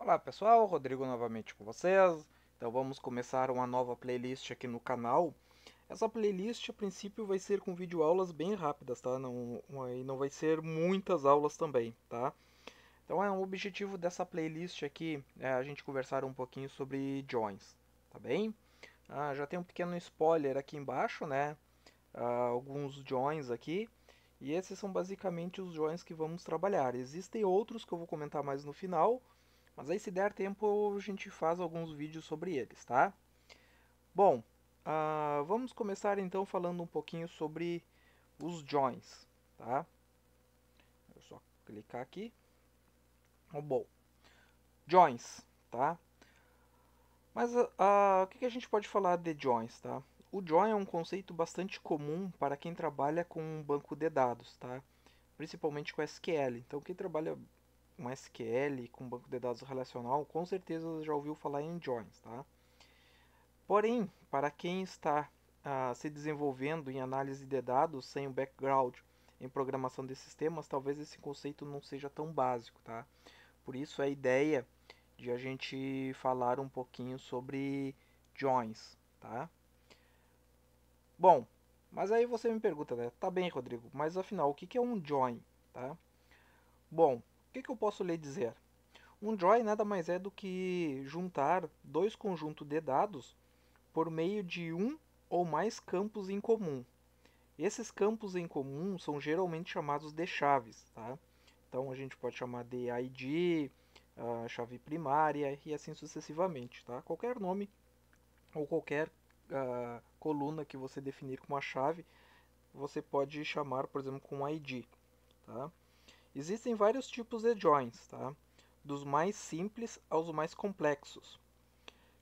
Olá pessoal, Rodrigo novamente com vocês. Então vamos começar uma nova playlist aqui no canal. Essa playlist a princípio vai ser com videoaulas bem rápidas, tá? Não vai ser muitas aulas também, tá? Então o objetivo dessa playlist aqui é a gente conversar um pouquinho sobre joins, tá bem? Já tem um pequeno spoiler aqui embaixo, né? Alguns joins aqui. E esses são basicamente os joins que vamos trabalhar. Existem outros que eu vou comentar mais no final, mas aí se der tempo a gente faz alguns vídeos sobre eles, tá? Bom, vamos começar então falando um pouquinho sobre os joins, tá? É só clicar aqui. Bom, joins, tá? Mas o que a gente pode falar de joins, tá? O join é um conceito bastante comum para quem trabalha com um banco de dados, tá? Principalmente com SQL. Então, quem trabalha com SQL, com banco de dados relacional, com certeza já ouviu falar em joins, tá? Porém, para quem está se desenvolvendo em análise de dados sem um background em programação de sistemas, talvez esse conceito não seja tão básico, tá? Por isso a ideia de a gente falar um pouquinho sobre joins, tá? Bom, mas aí você me pergunta, né? Tá bem, Rodrigo, mas afinal, o que é um join, tá? Bom, o que eu posso lhe dizer? Um join nada mais é do que juntar dois conjuntos de dados por meio de um ou mais campos em comum. Esses campos em comum são geralmente chamados de chaves, tá? Então a gente pode chamar de ID, chave primária e assim sucessivamente, tá? Qualquer nome ou qualquer coluna que você definir com uma chave, você pode chamar, por exemplo, com ID, tá? Existem vários tipos de joins, tá? Dos mais simples aos mais complexos.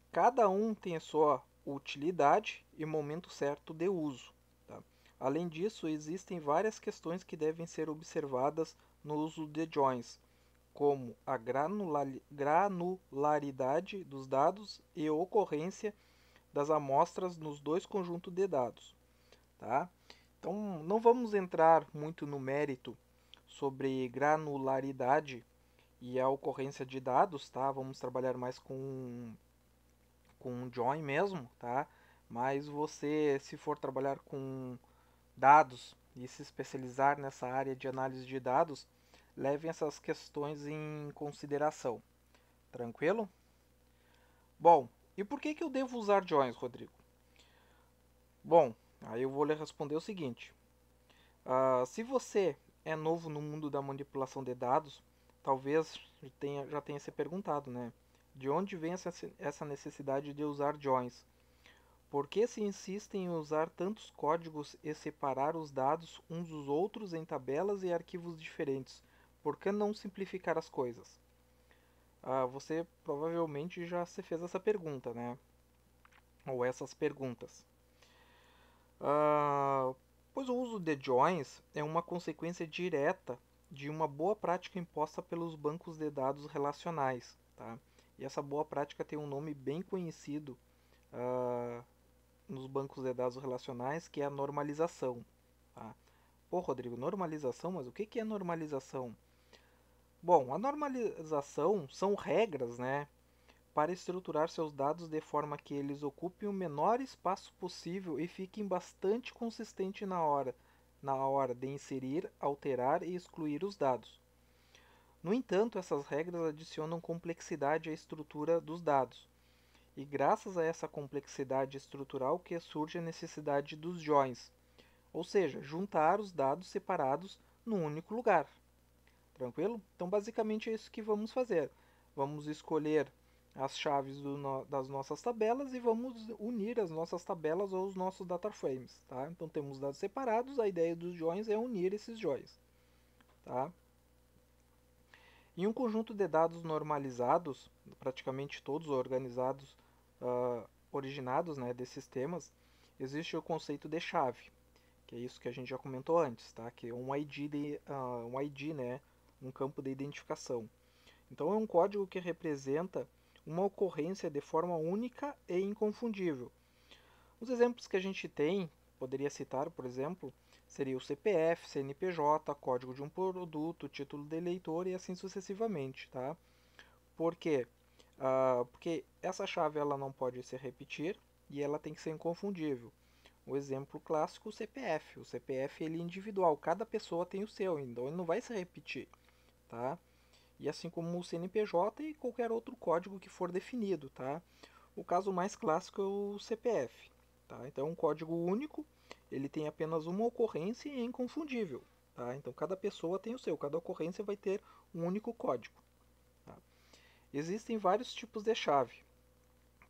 Cada um tem a sua utilidade e momento certo de uso, tá? Além disso, existem várias questões que devem ser observadas no uso de joins, como a granularidade dos dados e a ocorrência das amostras nos dois conjuntos de dados, tá? Então, não vamos entrar muito no mérito sobre granularidade e a ocorrência de dados, tá? Vamos trabalhar mais com um join mesmo, tá? Mas você, se for trabalhar com dados e se especializar nessa área de análise de dados, levem essas questões em consideração. Tranquilo? Bom, e por que eu devo usar joins, Rodrigo? Bom, aí eu vou lhe responder o seguinte: se você é novo no mundo da manipulação de dados, talvez já tenha se perguntado, né? De onde vem essa necessidade de usar joins? Por que se insiste em usar tantos códigos e separar os dados uns dos outros em tabelas e arquivos diferentes? Por que não simplificar as coisas? Você provavelmente já se fez essa pergunta, né? Ou essas perguntas. Ah, Pois o uso de joins é uma consequência direta de uma boa prática imposta pelos bancos de dados relacionais, tá? E essa boa prática tem um nome bem conhecido ah, nos bancos de dados relacionais, que é a normalização. Tá? Pô, Rodrigo, normalização? Mas o que é normalização? Bom, a normalização são regras, né, para estruturar seus dados de forma que eles ocupem o menor espaço possível e fiquem bastante consistentes na hora de inserir, alterar e excluir os dados. No entanto, essas regras adicionam complexidade à estrutura dos dados. E graças a essa complexidade estrutural que surge a necessidade dos joins, ou seja, juntar os dados separados num único lugar. Tranquilo? Então, basicamente é isso que vamos fazer. Vamos escolher as chaves das nossas tabelas e vamos unir as nossas tabelas aos nossos data frames. Tá? Então, temos dados separados, a ideia dos joins é unir esses joins. Tá? Em um conjunto de dados normalizados, praticamente todos organizados, originados, né, de sistemas, existe o conceito de chave, que é isso que a gente já comentou antes, tá? Que é um ID, né, um campo de identificação. Então é um código que representa uma ocorrência de forma única e inconfundível. Os exemplos que a gente tem, poderia citar, por exemplo, seria o CPF, CNPJ, código de um produto, título de eleitor e assim sucessivamente, tá? Por quê? Porque essa chave ela não pode se repetir e ela tem que ser inconfundível. O exemplo clássico, o CPF. O CPF ele é individual, cada pessoa tem o seu, então ele não vai se repetir, tá? E assim como o CNPJ e qualquer outro código que for definido, tá? O caso mais clássico é o CPF, tá? Então é um código único, ele tem apenas uma ocorrência e é inconfundível, tá? Então cada pessoa tem o seu, cada ocorrência vai ter um único código, tá? Existem vários tipos de chave,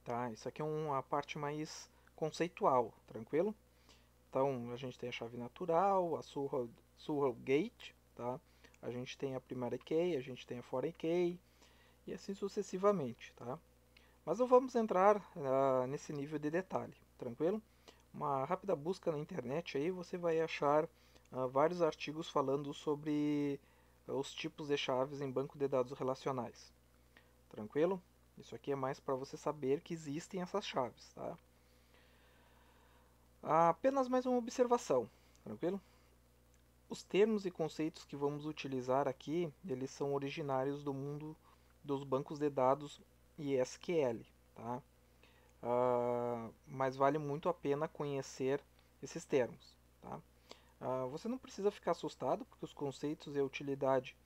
tá? Isso aqui é uma parte mais conceitual, tranquilo? Então, a gente tem a chave natural, a surrogate, tá? A gente tem a primary key, a gente tem a foreign key e assim sucessivamente, tá? Mas não vamos entrar nesse nível de detalhe, tranquilo? Uma rápida busca na internet aí você vai achar vários artigos falando sobre os tipos de chaves em banco de dados relacionais, tranquilo? Isso aqui é mais para você saber que existem essas chaves, tá? Apenas mais uma observação, tranquilo? Os termos e conceitos que vamos utilizar aqui, eles são originários do mundo dos bancos de dados e SQL, tá? Mas vale muito a pena conhecer esses termos, tá? Você não precisa ficar assustado, porque os conceitos e a utilidade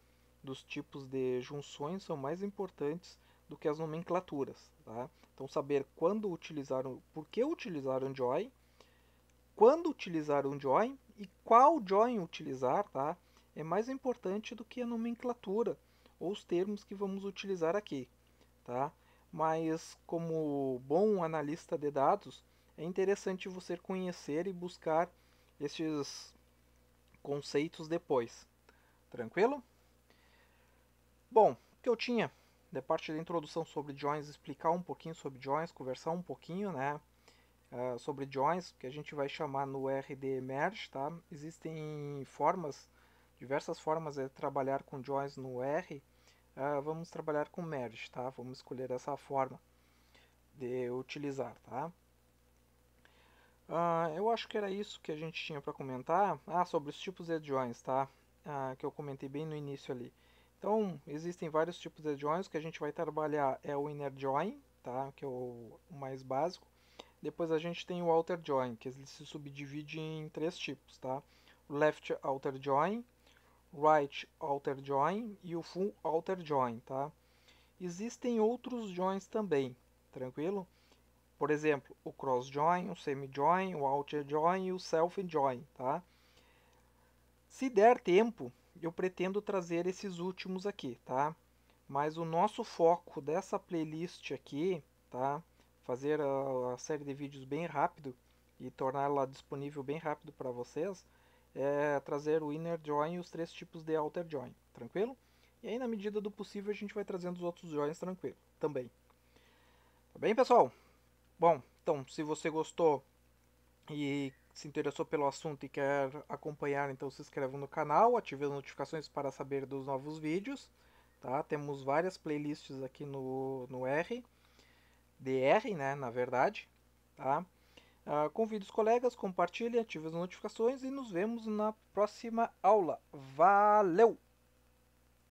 dos tipos de junções são mais importantes do que as nomenclaturas, tá? Então saber quando utilizar, por que utilizar um join, quando utilizar um join e qual join utilizar, tá? É mais importante do que a nomenclatura ou os termos que vamos utilizar aqui, tá? Mas como bom analista de dados, é interessante você conhecer e buscar esses conceitos depois. Tranquilo? Bom, o que eu tinha da parte da introdução sobre joins, explicar um pouquinho sobre joins, conversar um pouquinho, né? Sobre joins, que a gente vai chamar no RD Merge, tá? Existem formas, diversas formas de trabalhar com joins no R. Vamos trabalhar com Merge, tá? Vamos escolher essa forma de utilizar, tá? Eu acho que era isso que a gente tinha para comentar. Sobre os tipos de joins, tá? Que eu comentei bem no início ali. Então, existem vários tipos de joins que a gente vai trabalhar. É o inner join, tá? Que é o mais básico. Depois a gente tem o outer join, que ele se subdivide em três tipos, tá? O left outer join, right outer join e o full outer join, tá? Existem outros joins também, tranquilo? Por exemplo, o cross join, o semi join, o outer join e o self join, tá? Se der tempo, eu pretendo trazer esses últimos aqui, tá? Mas o nosso foco dessa playlist aqui, tá? Fazer a série de vídeos bem rápido e torná-la disponível bem rápido para vocês, é trazer o inner join e os três tipos de outer join, tranquilo? E aí, na medida do possível, a gente vai trazendo os outros joins tranquilo, também. Tá bem, pessoal? Bom, então, se você gostou e se interessou pelo assunto e quer acompanhar, então se inscreva no canal, ative as notificações para saber dos novos vídeos. Tá? Temos várias playlists aqui no R, DR, né, na verdade. Tá? Convide os colegas, compartilhe, ative as notificações e nos vemos na próxima aula. Valeu!